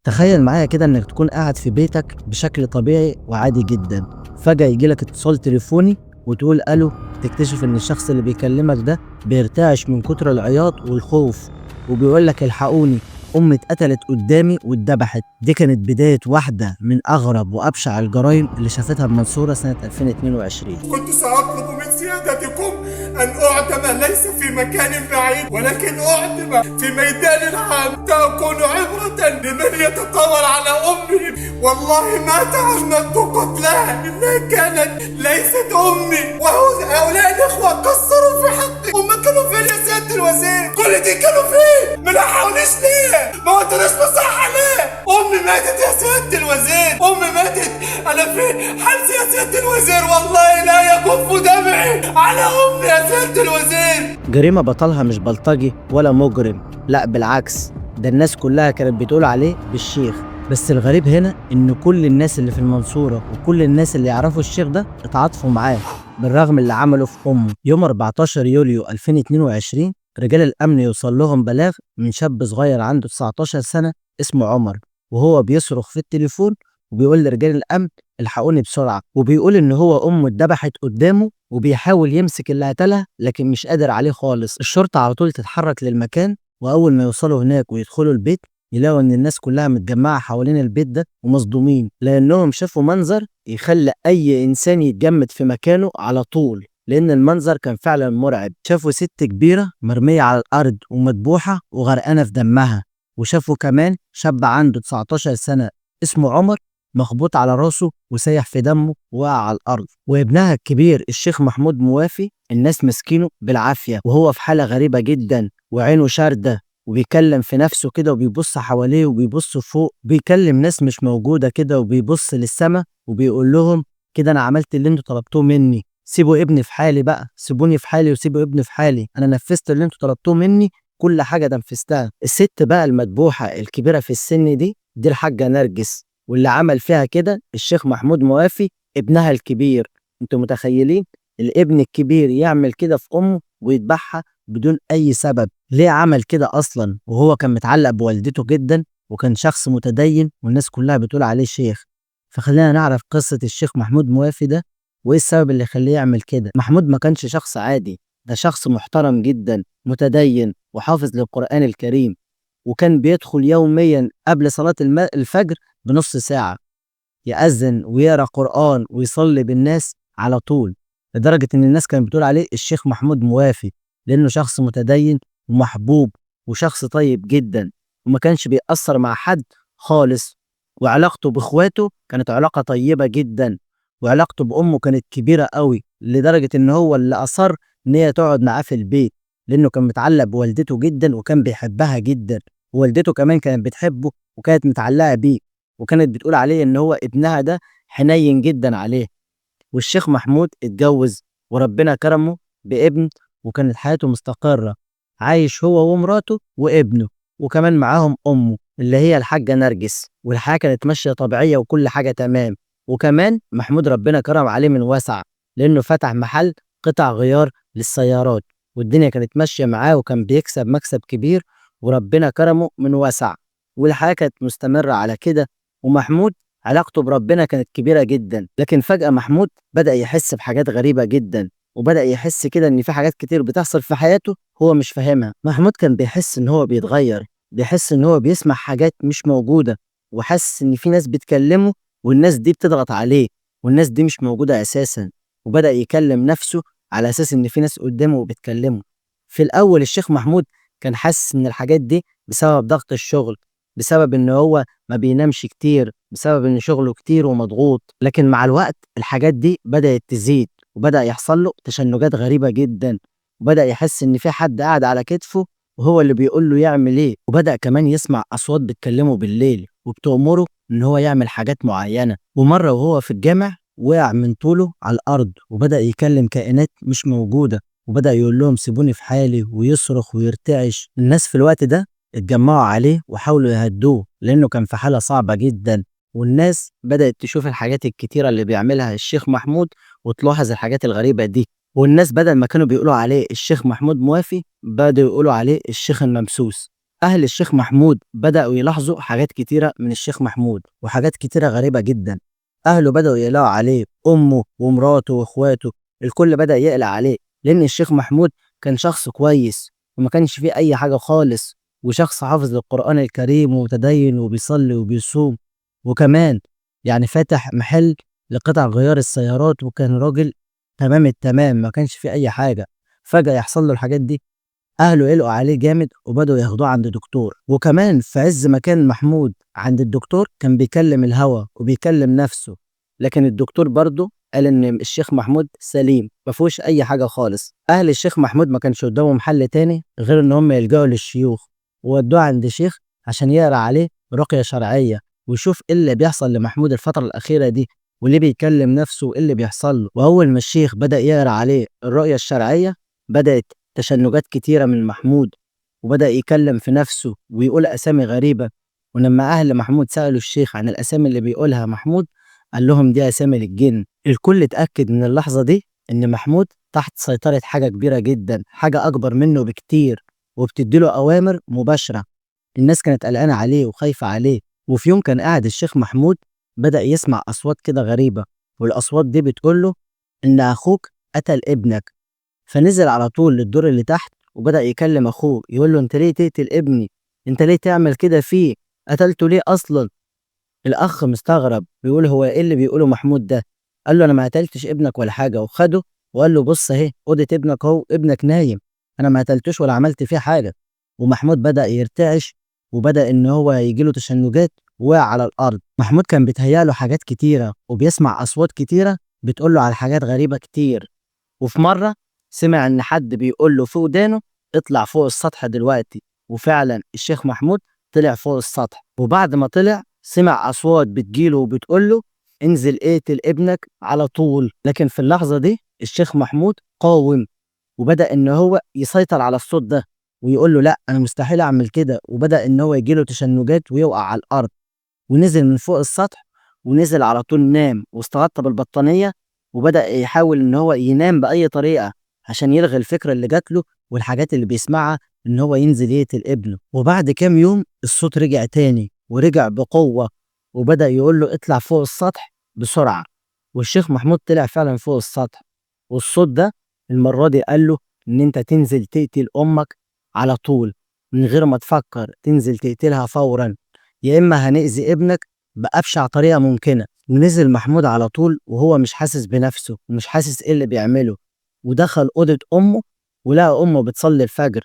تخيل معايا كده انك تكون قاعد في بيتك بشكل طبيعي وعادي جدا. فجأة يجيلك اتصال تليفوني وتقول الو، تكتشف ان الشخص اللي بيكلمك ده بيرتعش من كتر العياط والخوف وبيقول لك الحقوني، امي اتقتلت قدامي واتذبحت. دي كانت بداية واحدة من اغرب وابشع الجرائم اللي شافتها المنصورة سنة 2022. كنت سأطلب من سيادتكم أن أعدم ليس في مكان بعيد، ولكن أعدم في ميدان عام تكون عبرة لمن يتطاول على أمي. والله ما تعمدت قتلها، إنها كانت ليست أمي، وهؤلاء الإخوة قصروا في حقي. هم كانوا فين يا سيادة الوزير؟ كل دي كانوا فين؟ ما لحقونيش ليه؟ ما قلتونيش بصحة ليه؟ أمي ماتت يا سيادة الوزير، أمي ماتت. أنا في حبس يا سيادة الوزير، والله لا يكف دمعي على أمي يا سيادة الوزير. جريمة بطلها مش بلطجي ولا مجرم، لا بالعكس، ده الناس كلها كانت بتقول عليه بالشيخ. بس الغريب هنا ان كل الناس اللي في المنصورة وكل الناس اللي يعرفوا الشيخ ده اتعاطفوا معاه بالرغم اللي عمله في امه. يوم 14 يوليو 2022 رجال الامن يوصل لهم بلاغ من شاب صغير عنده 19 سنة اسمه عمر، وهو بيصرخ في التليفون وبيقول لرجال الامن الحقوني بسرعة، وبيقول ان هو امه اتذبحت قدامه وبيحاول يمسك اللي قتلها لكن مش قادر عليه خالص. الشرطة على طول تتحرك للمكان، وأول ما يوصلوا هناك ويدخلوا البيت يلاقوا إن الناس كلها متجمعة حوالين البيت ده ومصدومين، لأنهم شافوا منظر يخلي أي إنسان يتجمد في مكانه على طول، لأن المنظر كان فعلا مرعب. شافوا ست كبيرة مرمية على الأرض ومذبوحة وغرقانة في دمها، وشافوا كمان شاب عنده 19 سنة اسمه عمر مخبوط على راسه وسايح في دمه وقع على الأرض، وابنها الكبير الشيخ محمود موافي الناس مسكينه بالعافية وهو في حالة غريبة جدا وعينه شاردة وبيكلم في نفسه كده وبيبص حواليه وبيبص فوق، بيكلم ناس مش موجودة كده وبيبص للسما وبيقول لهم كده أنا عملت اللي انتوا طلبتوه مني، سيبوا ابني في حالي بقى، سيبوني في حالي وسيبوا ابني في حالي، أنا نفذت اللي انتوا طلبتوه مني، كل حاجة نفذتها. الست بقى المدبوحة الكبيرة في السن دي الحاجة نرجس، واللي عمل فيها كده الشيخ محمود موافي ابنها الكبير. انتوا متخيلين الابن الكبير يعمل كده في امه ويذبحها بدون اي سبب؟ ليه عمل كده اصلا وهو كان متعلق بوالدته جدا وكان شخص متدين والناس كلها بتقول عليه شيخ؟ فخلينا نعرف قصة الشيخ محمود موافي ده وايه السبب اللي يخليه يعمل كده. محمود ما كانش شخص عادي، ده شخص محترم جدا متدين وحافظ للقرآن الكريم، وكان بيدخل يوميا قبل صلاة الفجر بنص ساعة يأذن ويقرأ قرآن ويصلي بالناس على طول، لدرجة إن الناس كانت بتقول عليه الشيخ محمود موافي، لأنه شخص متدين ومحبوب وشخص طيب جدا وما كانش بيأثر مع حد خالص. وعلاقته بإخواته كانت علاقة طيبة جدا، وعلاقته بأمه كانت كبيرة قوي لدرجة إن هو اللي أصر إن هي تقعد معاه في البيت، لأنه كان متعلق بوالدته جدا وكان بيحبها جدا، ووالدته كمان كانت بتحبه وكانت متعلقة بيه، وكانت بتقول عليه ان هو ابنها ده حنين جدا عليه. والشيخ محمود اتجوز وربنا كرمه بابن، وكانت حياته مستقرة، عايش هو ومراته وابنه وكمان معاهم امه اللي هي الحاجة نرجس، والحياة كانت ماشية طبيعية وكل حاجة تمام. وكمان محمود ربنا كرم عليه من واسع لانه فتح محل قطع غيار للسيارات، والدنيا كانت ماشية معاه وكان بيكسب مكسب كبير وربنا كرمه من واسع، والحياة كانت مستمرة على كده. ومحمود علاقته بربنا كانت كبيرة جدا، لكن فجأة محمود بدأ يحس بحاجات غريبة جدا، وبدأ يحس كده إن في حاجات كتير بتحصل في حياته هو مش فاهمها. محمود كان بيحس إن هو بيتغير، بيحس إن هو بيسمع حاجات مش موجودة، وحس إن في ناس بتكلمه والناس دي بتضغط عليه والناس دي مش موجودة أساسا، وبدأ يكلم نفسه على أساس إن في ناس قدامه وبتكلمه. في الأول الشيخ محمود كان حاسس إن الحاجات دي بسبب ضغط الشغل، بسبب إن هو ما بينامش كتير، بسبب ان شغله كتير ومضغوط، لكن مع الوقت الحاجات دي بدأت تزيد وبدأ يحصل له تشنجات غريبة جدا، وبدأ يحس ان في حد قاعد على كتفه وهو اللي بيقول له يعمل ايه، وبدأ كمان يسمع اصوات بتكلمه بالليل وبتأمره ان هو يعمل حاجات معينة. ومرة وهو في الجامع وقع من طوله على الارض وبدأ يكلم كائنات مش موجودة، وبدأ يقول لهم سيبوني في حالي ويصرخ ويرتعش. الناس في الوقت ده اتجمعوا عليه وحاولوا يهدوه لأنه كان في حالة صعبة جدا، والناس بدأت تشوف الحاجات الكتيرة اللي بيعملها الشيخ محمود وتلاحظ الحاجات الغريبة دي، والناس بدل ما كانوا بيقولوا عليه الشيخ محمود موافي بدأوا يقولوا عليه الشيخ الممسوس، أهل الشيخ محمود بدأوا يلاحظوا حاجات كتيرة من الشيخ محمود وحاجات كتيرة غريبة جدا. أهله بدأوا يقلقوا عليه، أمه ومراته وإخواته، الكل بدأ يقلق عليه، لأن الشيخ محمود كان شخص كويس وما كانش فيه أي حاجة خالص، وشخص حافظ للقرآن الكريم ومتدين وبيصلي وبيصوم، وكمان يعني فاتح محل لقطع غيار السيارات، وكان راجل تمام التمام، ما كانش فيه أي حاجة. فجأة يحصل له الحاجات دي، أهله قلقوا عليه جامد وبدأوا ياخدوه عند دكتور. وكمان في عز ما كان محمود عند الدكتور كان بيكلم الهوا وبيكلم نفسه، لكن الدكتور برضه قال إن الشيخ محمود سليم ما فيهوش أي حاجة خالص. أهل الشيخ محمود ما كانش قدامهم حل تاني غير إن هم يلجأوا للشيوخ، وودوه عند شيخ عشان يقرأ عليه رقية شرعية ويشوف إيه اللي بيحصل لمحمود الفترة الأخيرة دي، واللي بيكلم نفسه وإيه اللي بيحصل له. وأول ما الشيخ بدأ يقرأ عليه الرقية الشرعية، بدأت تشنجات كتيرة من محمود، وبدأ يكلم في نفسه ويقول أسامي غريبة. ولما أهل محمود سألوا الشيخ عن الأسامي اللي بيقولها محمود، قال لهم دي أسامي للجن. الكل اتأكد من اللحظة دي إن محمود تحت سيطرة حاجة كبيرة جدا، حاجة أكبر منه بكتير، وبتديله أوامر مباشرة. الناس كانت قلقانة عليه وخايفة عليه. وفي يوم كان قاعد الشيخ محمود بدأ يسمع أصوات كده غريبة، والأصوات دي بتقول له إن أخوك قتل ابنك. فنزل على طول للدور اللي تحت وبدأ يكلم أخوه، يقول له أنت ليه تقتل ابني؟ أنت ليه تعمل كده فيه؟ قتلته ليه أصلا؟ الأخ مستغرب بيقول هو إيه اللي بيقوله محمود ده؟ قال له أنا ما قتلتش ابنك ولا حاجة، وخده وقال له بص أهي أوضة ابنك أهو، ابنك نايم، أنا ما قتلتوش ولا عملت فيه حاجة. ومحمود بدأ يرتعش وبدأ إن هو يجيله تشنجات ووقع على الأرض. محمود كان بيتهيأله حاجات كتيرة وبيسمع أصوات كتيرة بتقول له على حاجات غريبة كتير. وفي مرة سمع إن حد بيقول له في ودانه اطلع فوق السطح دلوقتي، وفعلا الشيخ محمود طلع فوق السطح. وبعد ما طلع سمع أصوات بتجيله وبتقول له انزل اقتل ابنك على طول. لكن في اللحظة دي الشيخ محمود قاوم وبدأ إن هو يسيطر على الصوت ده ويقول له لا أنا مستحيل أعمل كده، وبدأ إن هو يجيله تشنجات ويوقع على الأرض. ونزل من فوق السطح ونزل على طول نام واستغطى بالبطانية، وبدأ يحاول إن هو ينام بأي طريقة عشان يلغي الفكرة اللي جات له والحاجات اللي بيسمعها إن هو ينزل يقتل ابنه. وبعد كام يوم الصوت رجع تاني ورجع بقوة، وبدأ يقول له اطلع فوق السطح بسرعة. والشيخ محمود طلع فعلا فوق السطح، والصوت ده المرة دي قال له إن أنت تنزل تقتل أمك على طول من غير ما تفكر، تنزل تقتلها فورا، يا إما هنأذي ابنك بأبشع طريقة ممكنة. ونزل محمود على طول وهو مش حاسس بنفسه ومش حاسس إيه اللي بيعمله، ودخل أوضة أمه ولقى أمه بتصلي الفجر.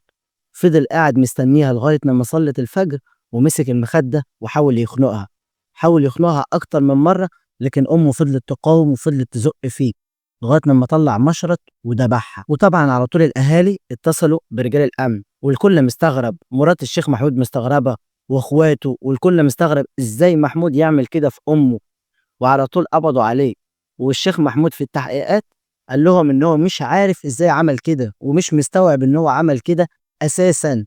فضل قاعد مستنيها لغاية لما صلت الفجر، ومسك المخدة وحاول يخنقها، حاول يخنقها أكتر من مرة، لكن أمه فضلت تقاوم وفضلت تزق فيه لغاية لما طلع مشرط وذبحها. وطبعا على طول الأهالي اتصلوا برجال الأمن، والكل مستغرب، مرات الشيخ محمود مستغربة واخواته، والكل مستغرب ازاي محمود يعمل كده في امه. وعلى طول قبضوا عليه. والشيخ محمود في التحقيقات قال لهم ان هو مش عارف ازاي عمل كده ومش مستوعب ان هو عمل كده اساسا.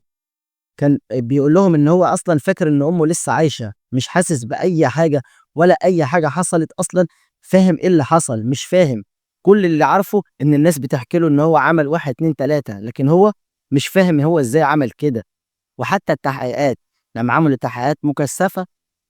كان بيقول لهم ان هو اصلا فاكر ان امه لسه عايشه، مش حاسس باي حاجه ولا اي حاجه حصلت اصلا. فاهم ايه اللي حصل؟ مش فاهم. كل اللي عارفه ان الناس بتحكي له ان هو عمل واحد اتنين تلاته، لكن هو مش فاهم هو ازاي عمل كده. وحتى التحقيقات لما عملوا تحقيقات مكثفة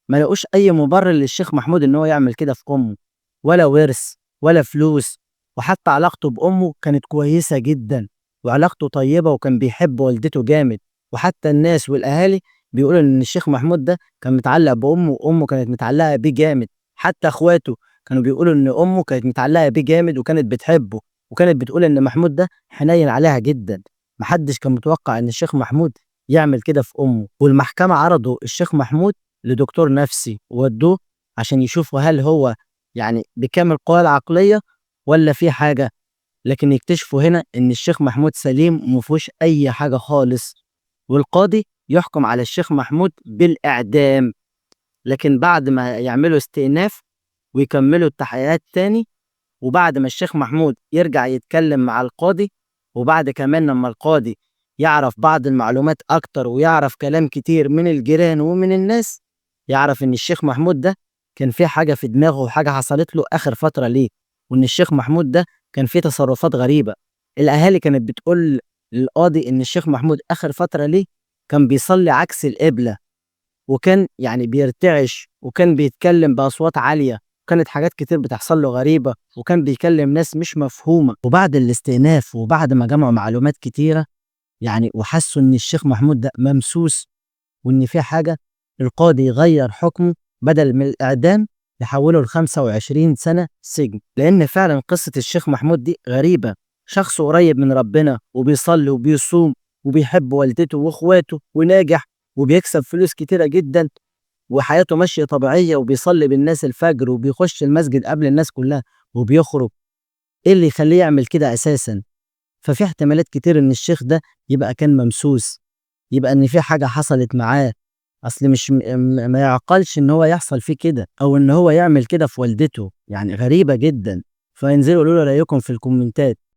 ما لقوش أي مبرر للشيخ محمود إن هو يعمل كده في أمه، ولا ورث ولا فلوس. وحتى علاقته بأمه كانت كويسة جدا وعلاقته طيبة، وكان بيحب والدته جامد. وحتى الناس والأهالي بيقولوا إن الشيخ محمود ده كان متعلق بأمه وأمه كانت متعلقة بيه جامد. حتى إخواته كانوا بيقولوا إن أمه كانت متعلقة بيه جامد وكانت بتحبه، وكانت بتقول إن محمود ده حنين عليها جدا. محدش كان متوقع إن الشيخ محمود يعمل كده في أمه. والمحكمة عرضوا الشيخ محمود لدكتور نفسي وودوه عشان يشوفوا هل هو يعني بكامل قواه العقلية ولا في حاجة. لكن يكتشفوا هنا إن الشيخ محمود سليم ومفيهوش أي حاجة خالص. والقاضي يحكم على الشيخ محمود بالإعدام، لكن بعد ما يعملوا استئناف ويكملوا التحقيقات تاني، وبعد ما الشيخ محمود يرجع يتكلم مع القاضي، وبعد كمان لما القاضي يعرف بعض المعلومات أكتر ويعرف كلام كتير من الجيران ومن الناس، يعرف إن الشيخ محمود ده كان في حاجة في دماغه وحاجة حصلت له آخر فترة ليه، وإن الشيخ محمود ده كان فيه تصرفات غريبة. الأهالي كانت بتقول للقاضي إن الشيخ محمود آخر فترة ليه كان بيصلي عكس القبلة، وكان يعني بيرتعش، وكان بيتكلم بأصوات عالية، وكانت حاجات كتير بتحصل له غريبة، وكان بيكلم ناس مش مفهومة. وبعد الاستئناف وبعد ما جمعوا معلومات كتيرة يعني وحسوا إن الشيخ محمود ده ممسوس وإن في حاجة، القاضي غير حكمه، بدل من الإعدام يحوله ل25 سنة سجن. لأن فعلا قصة الشيخ محمود دي غريبة، شخص قريب من ربنا وبيصلي وبيصوم وبيحب والدته واخواته وناجح وبيكسب فلوس كتيرة جدا وحياته ماشية طبيعية وبيصلي بالناس الفجر وبيخش المسجد قبل الناس كلها وبيخرج. ايه اللي يخليه يعمل كده اساسا؟ ففي احتمالات كتير ان الشيخ ده يبقى كان ممسوس، يبقى ان في حاجة حصلت معاه. اصل مش ما يعقلش ان هو يحصل فيه كده او ان هو يعمل كده في والدته، يعني غريبة جدا. فينزلوا قولوا له رأيكم في الكومنتات.